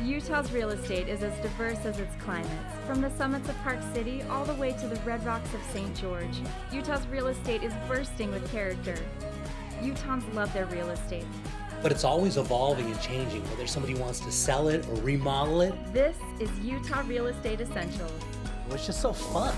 Utah's real estate is as diverse as its climates. From the summits of Park City all the way to the red rocks of St. George, Utah's real estate is bursting with character. Utahns love their real estate. But it's always evolving and changing, whether somebody wants to sell it or remodel it. This is Utah Real Estate Essentials. It's just so fun.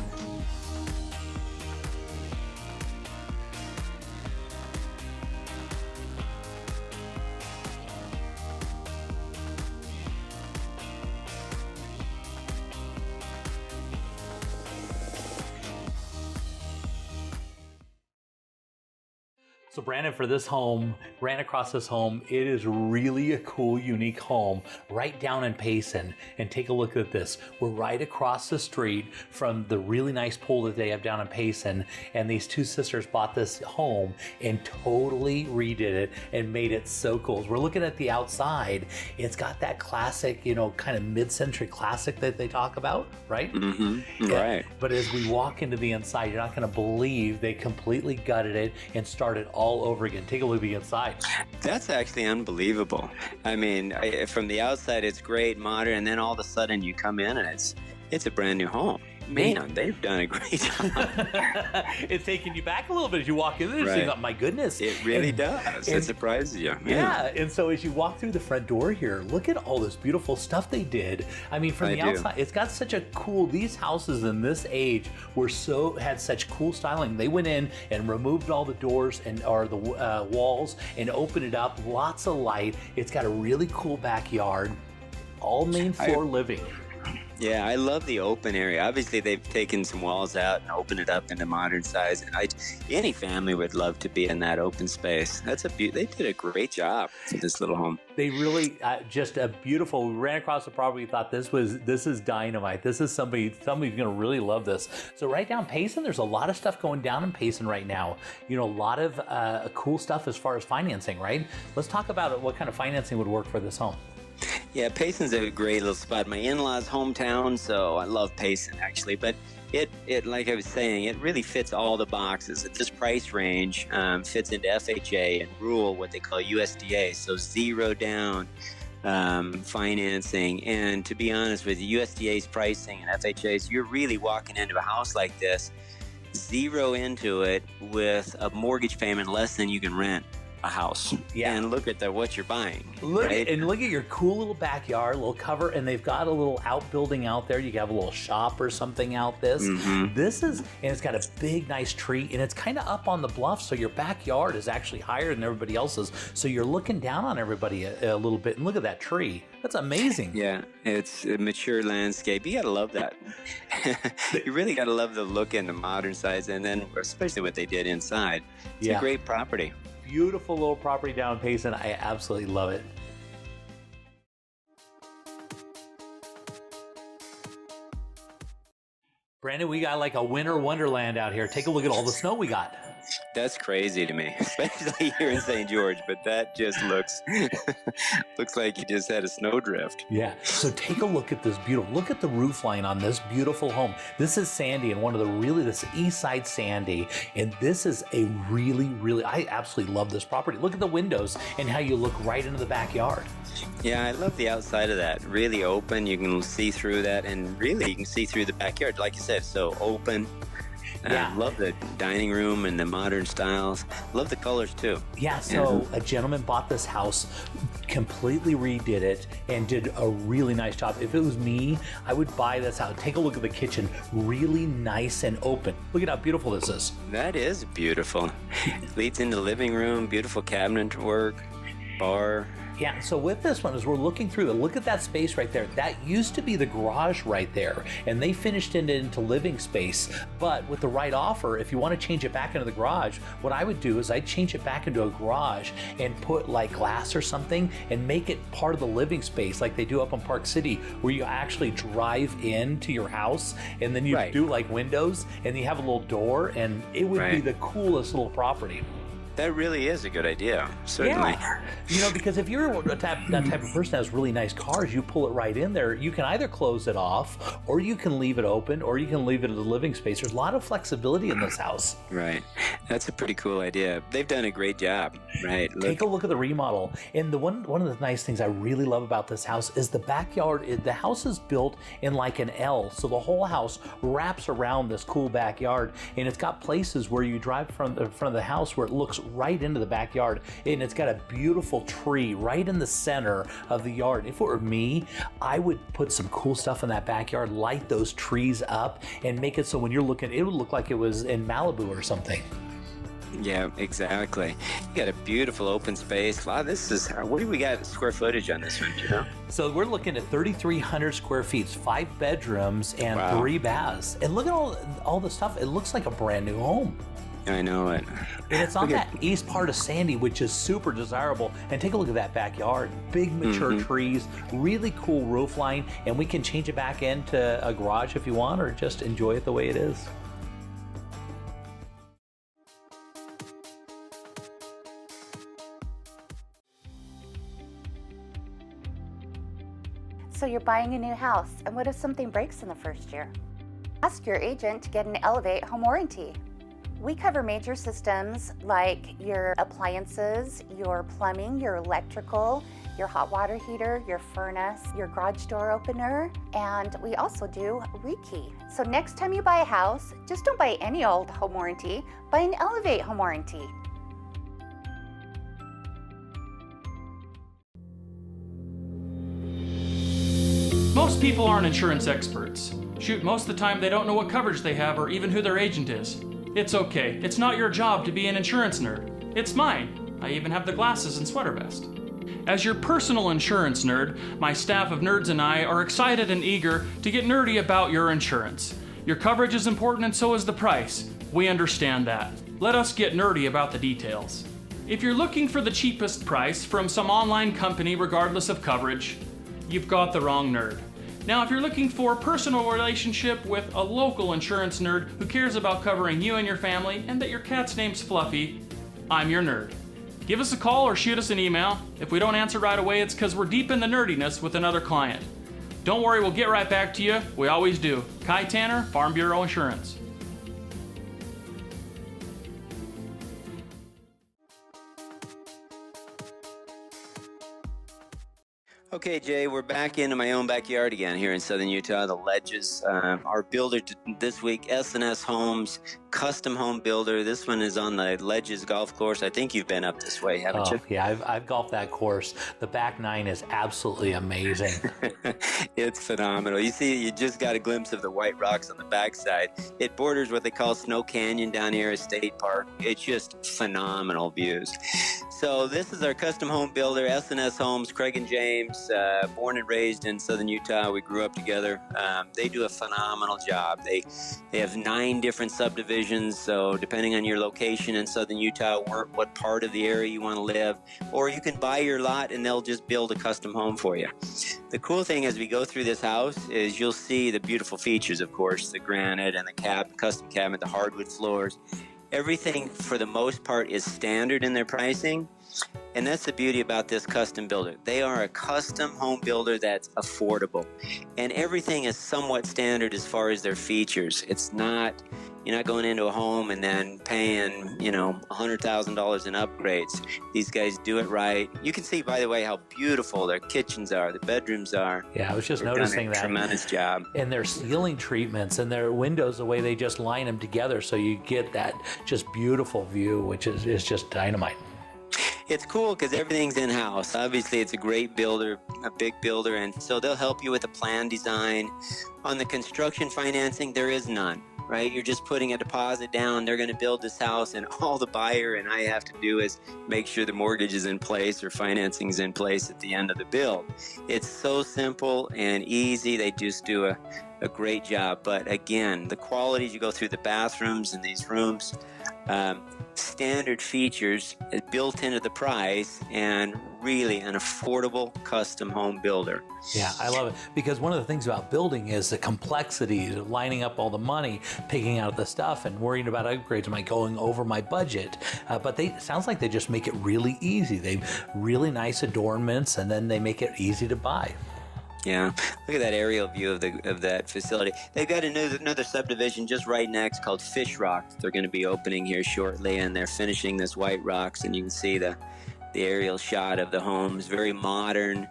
So Brandon, for this home, ran across this home. It is really a cool, unique home right down in Payson. And take a look at this. We're right across the street from the really nice pool that they have down in Payson. And these two sisters bought this home and totally redid it and made it so cool. As we're looking at the outside, it's got that classic, kind of mid-century classic that they talk about, right? Mm-hmm. Right. But as we walk into the inside, you're not going to believe they completely gutted it and started all over again. Take a look at the inside. That's actually unbelievable. I mean, from the outside, it's great, modern, and then all of a sudden you come in and it's a brand new home. Man, they've done a great job. It's taking you back a little bit as you walk in there. Right. Saying, oh, my goodness. It really does. It surprises you. Yeah. And so as you walk through the front door here, look at all this beautiful stuff they did. I mean, from the outside, it's got such a cool, these houses in this age had such cool styling. They went in and removed all the doors or the walls and opened it up. Lots of light. It's got a really cool backyard, all main floor living. Yeah, I love the open area. Obviously, they've taken some walls out and opened it up into modern size. And any family would love to be in that open space. They did a great job for this little home. They really just a beautiful. We ran across the property. We thought this is dynamite. This is somebody's going to really love this. So right down Payson, there's a lot of stuff going down in Payson right now. A lot of cool stuff as far as financing. Right. Let's talk about what kind of financing would work for this home. Yeah, Payson's a great little spot. My in-laws' hometown, so I love Payson actually. But it like I was saying, it really fits all the boxes. At this price range, fits into FHA and rural, what they call USDA, so zero down financing. And to be honest with you, USDA's pricing and FHA's, you're really walking into a house like this, zero into it with a mortgage payment less than you can rent a house. Yeah. And look at what you're buying. Look at your cool little backyard, little cover, and they've got a little outbuilding out there. You can have a little shop or something out this. Mm-hmm. And it's got a big, nice tree, and it's kind of up on the bluff, so your backyard is actually higher than everybody else's. So you're looking down on everybody a little bit, and look at that tree. That's amazing. Yeah, it's a mature landscape. You gotta love that. You really gotta love the look and the modern size, and then especially what they did inside. It's a great property. Beautiful little property down in Payson. I absolutely love it. Brandon, we got like a winter wonderland out here. Take a look at all the snow we got. That's crazy to me, especially here in St. George, but that just looks like you just had a snowdrift. Yeah, so take a look at this look at the roof line on this beautiful home. This is Sandy, and this East Side Sandy, and this is a really, I absolutely love this property. Look at the windows and how you look right into the backyard. Yeah, I love the outside of that. Really open, you can see through that, and really you can see through the backyard. Like you said, so open. Yeah. Love the dining room and the modern styles. Love the colors too. Yeah, so a gentleman bought this house, completely redid it, and did a really nice job. If it was me, I would buy this house. Take a look at the kitchen. Really nice and open. Look at how beautiful this is. That is beautiful. Leads into the living room, beautiful cabinet work, bar. Yeah, so with this one, as we're looking through it, look at that space right there. That used to be the garage right there, and they finished it into living space. But with the right offer, if you want to change it back into the garage, what I would do is I'd change it back into a garage and put like glass or something and make it part of the living space like they do up in Park City, where you actually drive into your house and then you do like windows and you have a little door, and it would be the coolest little property. That really is a good idea. Certainly. Yeah. Because if you're that type of person that has really nice cars, you pull it right in there. You can either close it off, or you can leave it open, or you can leave it as a living space. There's a lot of flexibility in this house. Right. That's a pretty cool idea. They've done a great job. Right. Take a look at the remodel. And one of the nice things I really love about this house is the backyard. The house is built in like an L, so the whole house wraps around this cool backyard, and it's got places where you drive from the front of the house where it looks right into the backyard, and it's got a beautiful tree right in the center of the yard. If it were me, I would put some cool stuff in that backyard, light those trees up, and make it so when you're looking, it would look like it was in Malibu or something. Yeah, exactly. You got a beautiful open space. Wow, what do we got square footage on this one, you know? So we're looking at 3,300 square feet, 5 bedrooms and Wow. 3 baths. And look at all the stuff. It looks like a brand new home. I know it. And it's on Look that east part of Sandy, which is super desirable. And take a look at that backyard. Big mature trees, really cool roof line, and we can change it back into a garage if you want, or just enjoy it the way it is. So you're buying a new house, and what if something breaks in the first year? Ask your agent to get an Elevate home warranty. We cover major systems like your appliances, your plumbing, your electrical, your hot water heater, your furnace, your garage door opener, and we also do rekey. So next time you buy a house, just don't buy any old home warranty, buy an Elevate home warranty. Most people aren't insurance experts. Shoot, most of the time they don't know what coverage they have or even who their agent is. It's okay. It's not your job to be an insurance nerd. It's mine. I even have the glasses and sweater vest. As your personal insurance nerd, my staff of nerds and I are excited and eager to get nerdy about your insurance. Your coverage is important and so is the price. We understand that. Let us get nerdy about the details. If you're looking for the cheapest price from some online company regardless of coverage, you've got the wrong nerd. Now, if you're looking for a personal relationship with a local insurance nerd who cares about covering you and your family and that your cat's name's Fluffy, I'm your nerd. Give us a call or shoot us an email. If we don't answer right away, it's because we're deep in the nerdiness with another client. Don't worry, we'll get right back to you. We always do. Kai Tanner, Farm Bureau Insurance. Okay, Jay, we're back into my own backyard again here in southern Utah, the Ledges. Our builder this week, S&S Homes, custom home builder. This one is on the Ledges golf course. I think you've been up this way, haven't you? Yeah, I've golfed that course. The back nine is absolutely amazing. It's phenomenal. You see, you just got a glimpse of the white rocks on the backside. It borders what they call Snow Canyon down here, a state park. It's just phenomenal views. So this is our custom home builder, S&S Homes, Craig and James, born and raised in southern Utah. We grew up together. They do a phenomenal job. They have 9 different subdivisions, so depending on your location in southern Utah, what part of the area you want to live, or you can buy your lot and they'll just build a custom home for you. The cool thing as we go through this house is you'll see the beautiful features, of course, the granite and the custom cabinet, the hardwood floors. Everything, for the most part, is standard in their pricing. And that's the beauty about this custom builder. They are a custom home builder that's affordable. And everything is somewhat standard as far as their features. It's not, you're not going into a home and then paying, $100,000 in upgrades. These guys do it right. You can see, by the way, how beautiful their kitchens are, the bedrooms are. Yeah, I was just They've noticing done a that. Tremendous job. And their ceiling treatments and their windows, the way they just line them together so you get that just beautiful view, which is just dynamite. It's cool because everything's in-house. Obviously, it's a great builder, a big builder, and so they'll help you with the plan design. On the construction financing, there is none, right? You're just putting a deposit down. They're going to build this house, and all the buyer and I have to do is make sure the mortgage is in place or financing is in place at the end of the build. It's so simple and easy. They just do a great job. But again, the quality as you go through the bathrooms and these rooms, standard features built into the price, and really an affordable custom home builder. Yeah, I love it, because one of the things about building is the complexity, lining up all the money, picking out the stuff, and worrying about upgrades. Am I going over my budget? But it sounds like they just make it really easy. They have really nice adornments, and then they make it easy to buy. Yeah, look at that aerial view of that facility. They've got another subdivision just right next called Fish Rock. They're going to be opening here shortly, and they're finishing this White Rocks, and you can see the aerial shot of the homes. Very modern,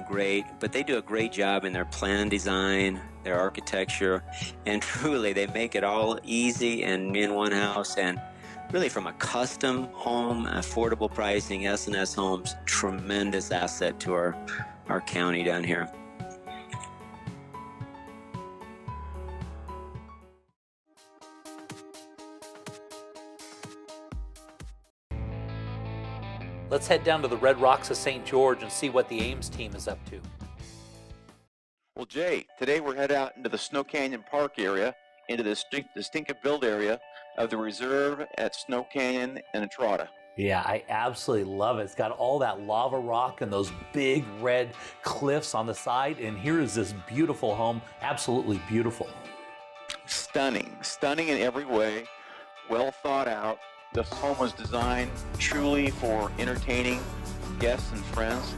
great, but they do a great job in their plan design, their architecture, and truly they make it all easy and in one house. And really, from a custom home, affordable pricing, S&S Homes, tremendous asset to our county down here. Let's head down to the Red Rocks of St. George and see what the Ames team is up to. Well, Jay, today we're headed out into the Snow Canyon Park area, into the distinctive build area of the reserve at Snow Canyon and Entrada. Yeah, I absolutely love it. It's got all that lava rock and those big red cliffs on the side, and here is this beautiful home, absolutely beautiful. Stunning in every way, well thought out. This home was designed truly for entertaining guests and friends,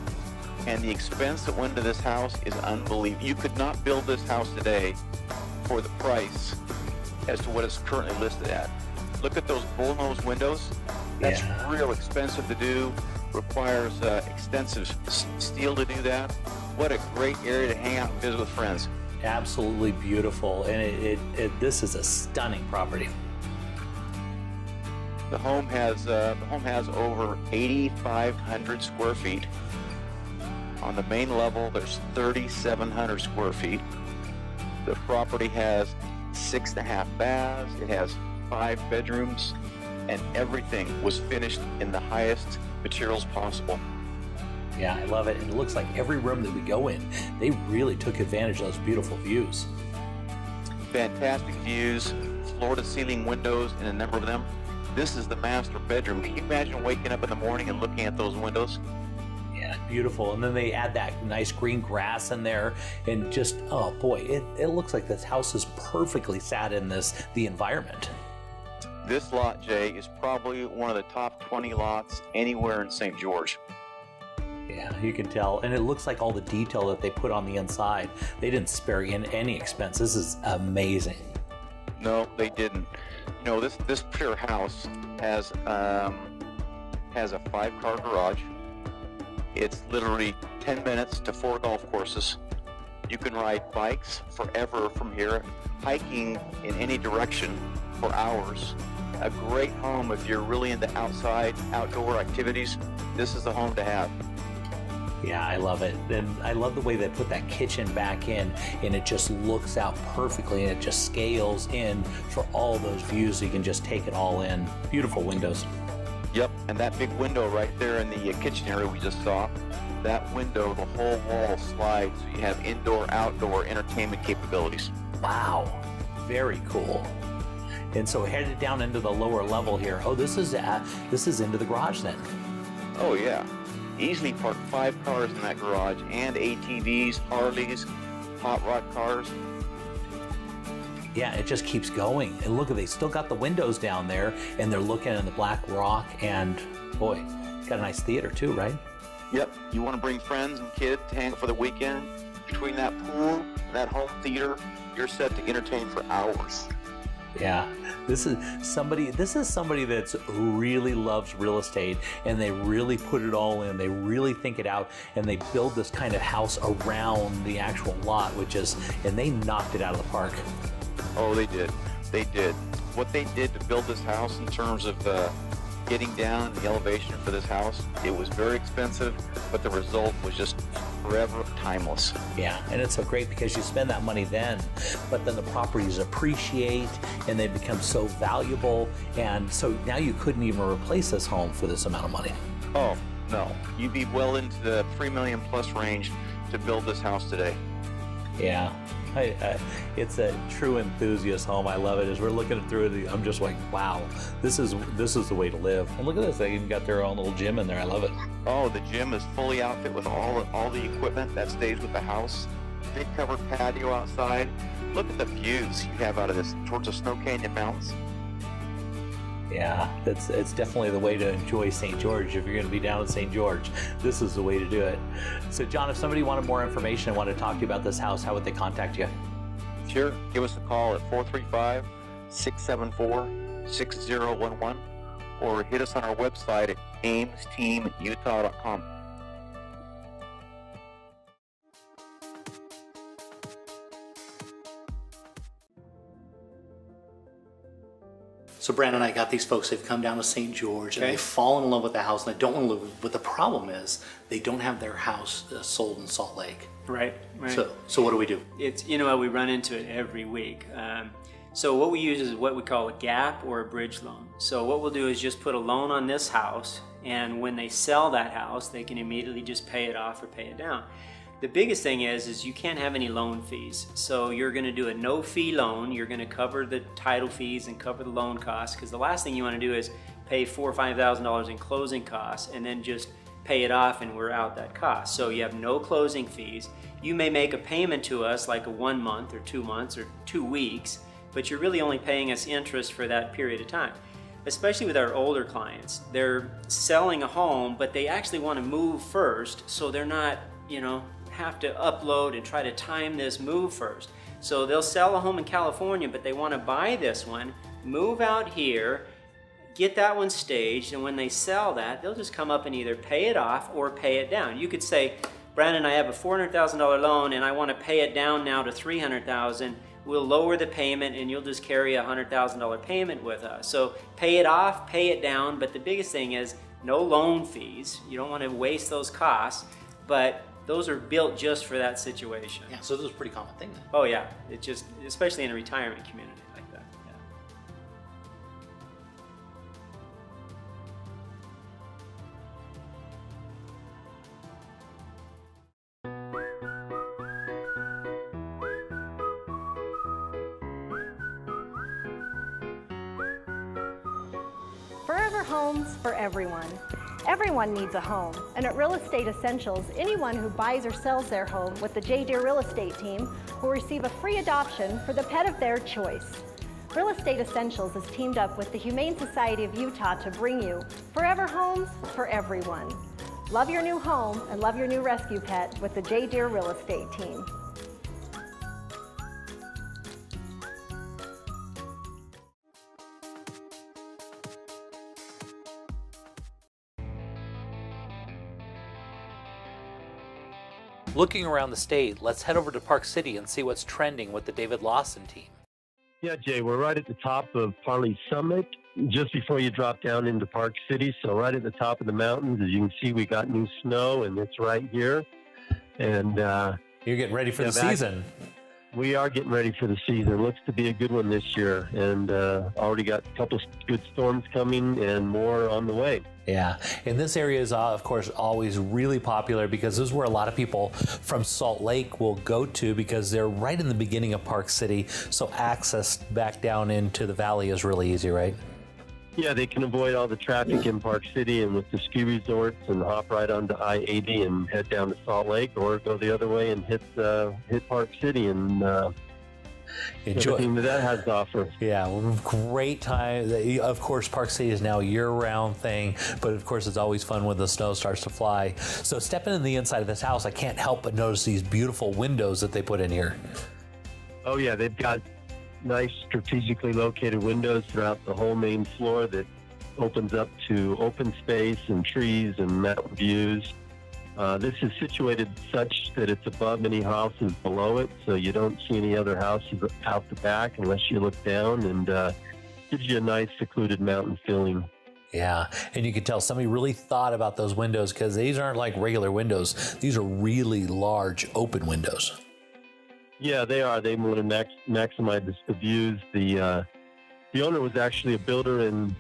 and the expense that went into this house is unbelievable. You could not build this house today for the price as to what it's currently listed at. Look at those bullnose windows. That's real expensive to do. Requires extensive steel to do that. What a great area to hang out and visit with friends. Absolutely beautiful, and this is a stunning property. The home has over 8,500 square feet. On the main level, there's 3,700 square feet. The property has 6.5 baths. It has 5 bedrooms, and everything was finished in the highest materials possible. Yeah, I love it. And it looks like every room that we go in, they really took advantage of those beautiful views. Fantastic views, floor-to-ceiling windows in a number of them. This is the master bedroom. Can you imagine waking up in the morning and looking at those windows? Yeah, beautiful. And then they add that nice green grass in there, and just, oh boy, it looks like this house is perfectly sat in the environment. This lot, Jay, is probably one of the top 20 lots anywhere in St. George. Yeah, you can tell. And it looks like all the detail that they put on the inside, they didn't spare in any expense. This is amazing. No, they didn't. You know, this particular house has a 5-car garage. It's literally 10 minutes to 4 golf courses. You can ride bikes forever from here, hiking in any direction for hours. A great home if you're really into outdoor activities. This is the home to have. Yeah, I love it. And I love the way they put that kitchen back in, and it just looks out perfectly, and it just scales in for all those views, so you can just take it all in. Beautiful windows. Yep, and that big window right there in the kitchen area we just saw, that window, the whole wall slides, so you have indoor-outdoor entertainment capabilities. Wow, very cool. And so headed down into the lower level here. Oh, this is into the garage then. Oh yeah. Easily park 5 cars in that garage, and ATVs, Harleys, hot rod cars. Yeah, it just keeps going. And look, they still got the windows down there, and they're looking at the black rock, and boy, it's got a nice theater too, right? Yep, you want to bring friends and kids to hang out for the weekend. Between that pool and that home theater, you're set to entertain for hours. Yeah, this is somebody that's really loves real estate, and they really put it all in. They really think it out, and they build this kind of house around the actual lot, and they knocked it out of the park. Oh, they did. They did. What they did to build this house in terms of getting down the elevation for this house, it was very expensive, but the result was just forever timeless. Yeah, and it's so great because you spend that money then, but then the properties appreciate and they become so valuable, and so now you couldn't even replace this home for this amount of money. Oh, no. You'd be well into the $3 million plus range to build this house today. Yeah, It's a true enthusiast home. I love it. As we're looking through it, I'm just like, wow, this is the way to live. And look at this, they even got their own little gym in there. I love it. Oh, the gym is fully outfitted with all the equipment that stays with the house. Big covered patio outside. Look at the views you have out of this towards the Snow Canyon Mountains. Yeah, it's definitely the way to enjoy St. George. If you're going to be down in St. George, this is the way to do it. So, John, if somebody wanted more information and wanted to talk to you about this house, how would they contact you? Sure. Give us a call at 435-674-6011 or hit us on our website at aimsteamutah.com. So Brandon and I got these folks, they've come down to St. George and they've fallen in love with the house and they don't want to live with it. But the problem is they don't have their house sold in Salt Lake. Right. So what do we do? It's, we run into it every week. So what we use is what we call a gap or a bridge loan. So what we'll do is just put a loan on this house, and when they sell that house, they can immediately just pay it off or pay it down. The biggest thing is you can't have any loan fees. So you're going to do a no-fee loan. You're going to cover the title fees and cover the loan costs, because the last thing you want to do is pay $4,000 or $5,000 in closing costs and then just pay it off and we're out that cost. So you have no closing fees. You may make a payment to us like a 1 month or 2 months or 2 weeks, but you're really only paying us interest for that period of time. Especially with our older clients, they're selling a home, but they actually want to move first, so they're not, have to upload and try to time this move first. So they'll sell a home in California, but they want to buy this one, move out here, get that one staged, and when they sell that, they'll just come up and either pay it off or pay it down. You could say, Brandon, I have a $400,000 loan and I want to pay it down now to $300,000. We'll lower the payment and you'll just carry a $100,000 payment with us. So pay it off, pay it down, but the biggest thing is no loan fees. You don't want to waste those costs, but those are built just for that situation. Yeah, so this is a pretty common thing then. Oh yeah, it just, especially in a retirement community like that. Yeah. Forever Homes for everyone. Everyone needs a home, and at Real Estate Essentials, anyone who buys or sells their home with the J. Deere Real Estate team will receive a free adoption for the pet of their choice. Real Estate Essentials is teamed up with the Humane Society of Utah to bring you Forever Homes for everyone. Love your new home and love your new rescue pet with the J. Deere Real Estate team. Looking around the state, let's head over to Park City and see what's trending with the David Lawson team. Yeah, Jay, we're right at the top of Parley Summit, just before you drop down into Park City. So right at the top of the mountains, as you can see, we got new snow, and it's right here. And you're getting ready for the season. We are getting ready for the season. Looks to be a good one this year, and already got a couple good storms coming and more on the way. Yeah, and this area is, of course, always really popular because this is where a lot of people from Salt Lake will go to because they're right in the beginning of Park City, so access back down into the valley is really easy, right? Yeah, they can avoid all the traffic in Park City and with the ski resorts and hop right onto I-80 and head down to Salt Lake, or go the other way and hit Park City and enjoy everything that has to offer. Yeah, great time. Of course, Park City is now a year-round thing, but of course it's always fun when the snow starts to fly. So stepping in the inside of this house, I can't help but notice these beautiful windows that they put in here. Oh yeah, they've got nice strategically located windows throughout the whole main floor that opens up to open space and trees and mountain views. This is situated such that it's above any houses below it, so you don't see any other houses out the back unless you look down, and gives you a nice secluded mountain feeling. Yeah, and you can tell somebody really thought about those windows because these aren't like regular windows. These are really large open windows. Yeah, they are. They want to maximize the views. The owner was actually a builder and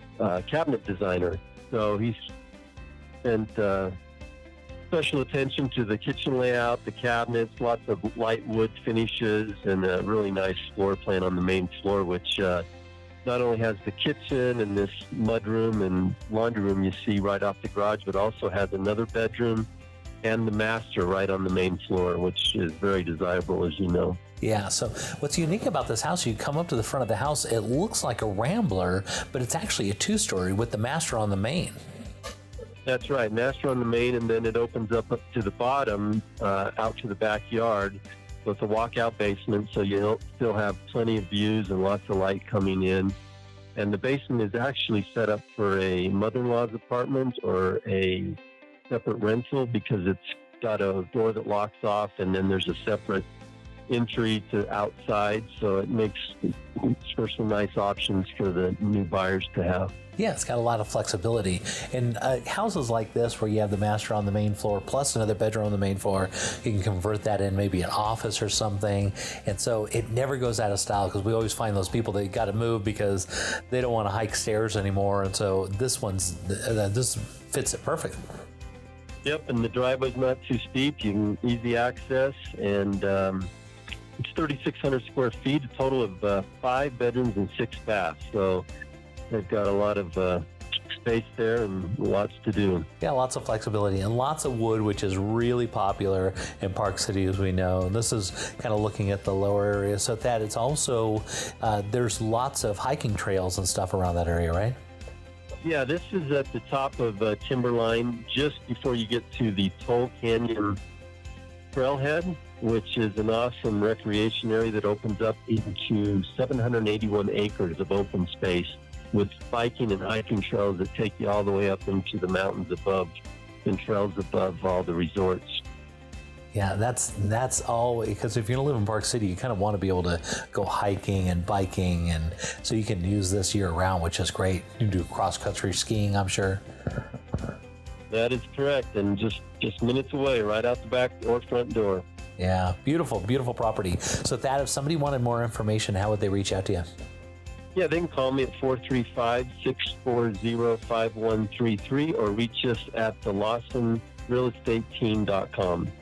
cabinet designer, so he's spent special attention to the kitchen layout, the cabinets, lots of light wood finishes, and a really nice floor plan on the main floor, which not only has the kitchen and this mudroom and laundry room you see right off the garage, but also has another bedroom and the master right on the main floor, which is very desirable, as you know. Yeah, so what's unique about this house, you come up to the front of the house, it looks like a Rambler, but it's actually a two-story with the master on the main. That's right, master on the main, and then it opens up to the bottom, out to the backyard. So it's a walkout basement, so you'll still have plenty of views and lots of light coming in. And the basement is actually set up for a mother-in-law's apartment or a separate rental, because it's got a door that locks off, and then there's a separate entry to outside, so it makes for some nice options for the new buyers to have. Yeah, it's got a lot of flexibility. And houses like this, where you have the master on the main floor plus another bedroom on the main floor, you can convert that in maybe an office or something. And so it never goes out of style, because we always find those people that got to move because they don't want to hike stairs anymore. And so this fits it perfect. Yep, and the driveway's not too steep. You can easy access, and it's 3,600 square feet, a total of 5 bedrooms and 6 baths. So they've got a lot of space there and lots to do. Yeah, lots of flexibility and lots of wood, which is really popular in Park City, as we know. And this is kind of looking at the lower area. So that it's also, there's lots of hiking trails and stuff around that area, right? Yeah, this is at the top of Timberline, just before you get to the Toll Canyon Trailhead, which is an awesome recreation area that opens up into 781 acres of open space with biking and hiking trails that take you all the way up into the mountains above and trails above all the resorts. Yeah, that's all, because if you're going to live in Park City, you kind of want to be able to go hiking and biking, and so you can use this year round, which is great. You can do cross-country skiing, I'm sure. That is correct, and just minutes away, right out the back or front door. Yeah, beautiful, beautiful property. So Thad, if somebody wanted more information, how would they reach out to you? Yeah, they can call me at 435-640-5133 or reach us at the LawsonRealEstateTeam.com.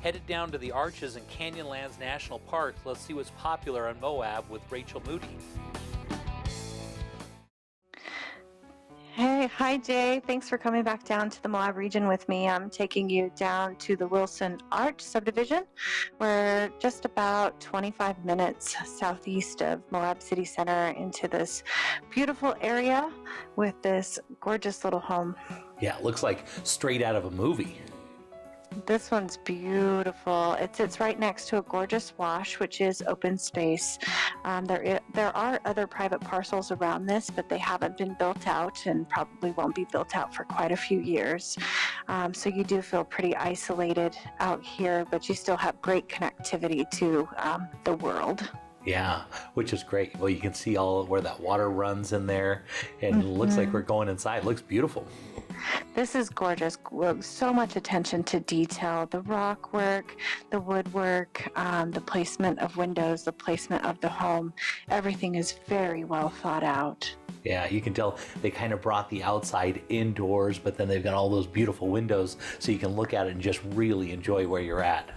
Headed down to the Arches and Canyonlands National Park. Let's see what's popular on Moab with Rachel Moody. Hey, hi Jay. Thanks for coming back down to the Moab region with me. I'm taking you down to the Wilson Arch subdivision. We're just about 25 minutes southeast of Moab City Center into this beautiful area with this gorgeous little home. Yeah, it looks like straight out of a movie. This one's beautiful. It sits right next to a gorgeous wash, which is open space. There are other private parcels around this, but they haven't been built out and probably won't be built out for quite a few years. So you do feel pretty isolated out here, but you still have great connectivity to the world. Yeah, which is great. Well, you can see all where that water runs in there, and it looks like we're going inside. It looks beautiful. This is gorgeous. So much attention to detail. The rock work, the woodwork, the placement of windows, the placement of the home. Everything is very well thought out. Yeah, you can tell they kind of brought the outside indoors, but then they've got all those beautiful windows so you can look at it and just really enjoy where you're at.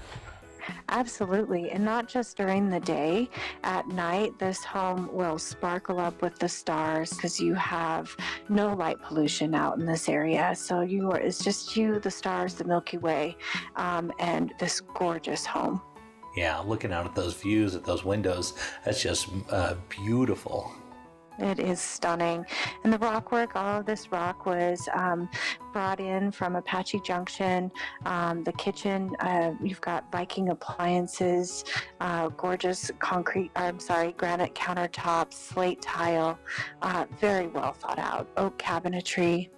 Absolutely, and not just during the day. At night, this home will sparkle up with the stars because you have no light pollution out in this area. So it's just you, the stars, the Milky Way, and this gorgeous home. Yeah, looking out at those views, at those windows, that's just beautiful. It is stunning. And the rock work, all of this rock was brought in from Apache Junction. The kitchen, you've got Viking appliances, gorgeous granite countertops, slate tile, very well thought out, oak cabinetry.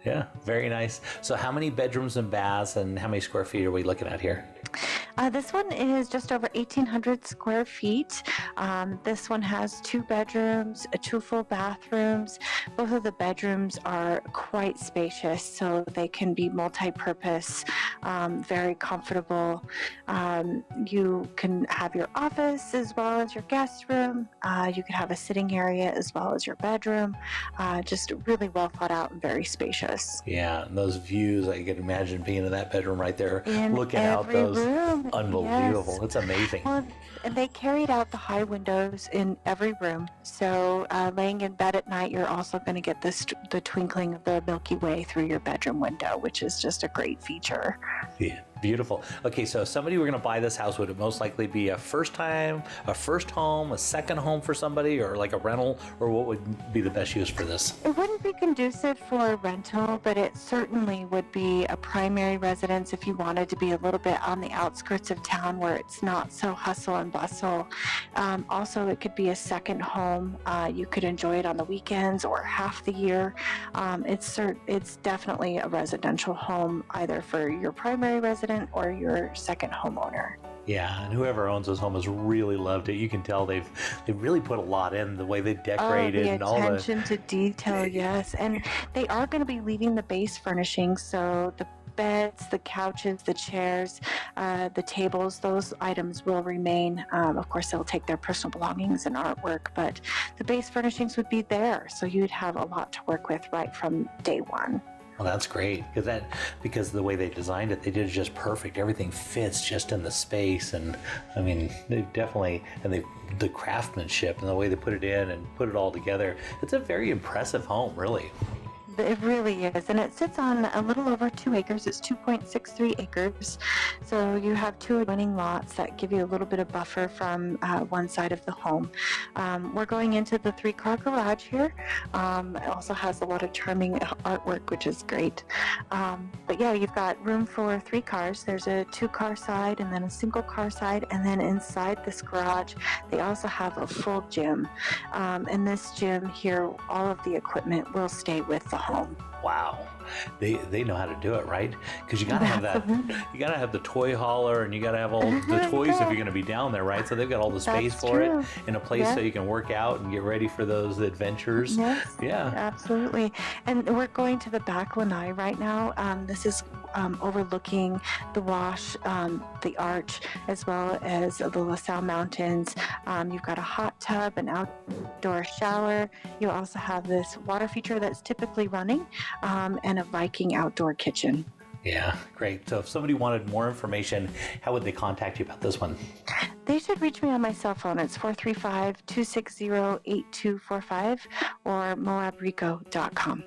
Yeah, very nice. So how many bedrooms and baths and how many square feet are we looking at here? This one is just over 1,800 square feet. This one has 2 bedrooms, 2 full bathrooms. Both of the bedrooms are quite spacious, so they can be multi-purpose, very comfortable. You can have your office as well as your guest room. You could have a sitting area as well as your bedroom. Just really well thought out and very spacious. Yeah, and those views, I can imagine being in that bedroom right there, In looking out every those. room. Unbelievable. Yes. It's amazing. Well, and they carried out the high windows in every room. So laying in bed at night, you're also going to get the twinkling of the Milky Way through your bedroom window, which is just a great feature. Yeah, beautiful. Okay, so if somebody were going to buy this house, would it most likely be a first home, a second home for somebody, or like a rental, or what would be the best use for this? It wouldn't be conducive for a rental, but it certainly would be a primary residence if you wanted to be a little bit on the outskirts of town where it's not so hustle and bustle. Also, it could be a second home. You could enjoy it on the weekends or half the year. It's definitely a residential home, either for your primary resident or your second homeowner. Yeah, and whoever owns this home has really loved it. You can tell they've really put a lot in the way they decorated and all the attention to detail, yes. And they are going to be leaving the base furnishings, so the beds, the couches, the chairs, the tables, those items will remain. Of course, they'll take their personal belongings and artwork, but the base furnishings would be there, so you'd have a lot to work with right from day one. Well, that's great because the way they designed it, they did it just perfect. Everything fits just in the space, and I mean, they've definitely the craftsmanship and the way they put it in and put it all together. It's a very impressive home, really. It really is, and it sits on a little over 2 acres. It's 2.63 acres, so you have 2 adjoining lots that give you a little bit of buffer from one side of the home. We're going into the 3-car garage here. It also has a lot of charming artwork, which is great. But yeah, you've got room for 3 cars. There's a 2-car side and then a single car side, and then inside this garage they also have a full gym. In this gym here, all of the equipment will stay with the home. Wow, they know how to do it, right? Because you gotta have that. You gotta have the toy hauler, and you gotta have all the toys if you're gonna be down there, right? So they've got all the space for it in a place so you can work out and get ready for those adventures. Yes, yeah, absolutely. And we're going to the back lanai right now. This is overlooking the wash, the arch, as well as the LaSalle Mountains. You've got a hot tub, an outdoor shower. You also have this water feature that's typically running, and a Viking outdoor kitchen. Yeah, great. So if somebody wanted more information, how would they contact you about this one? They should reach me on my cell phone. It's 435-260-8245 or moabrico.com.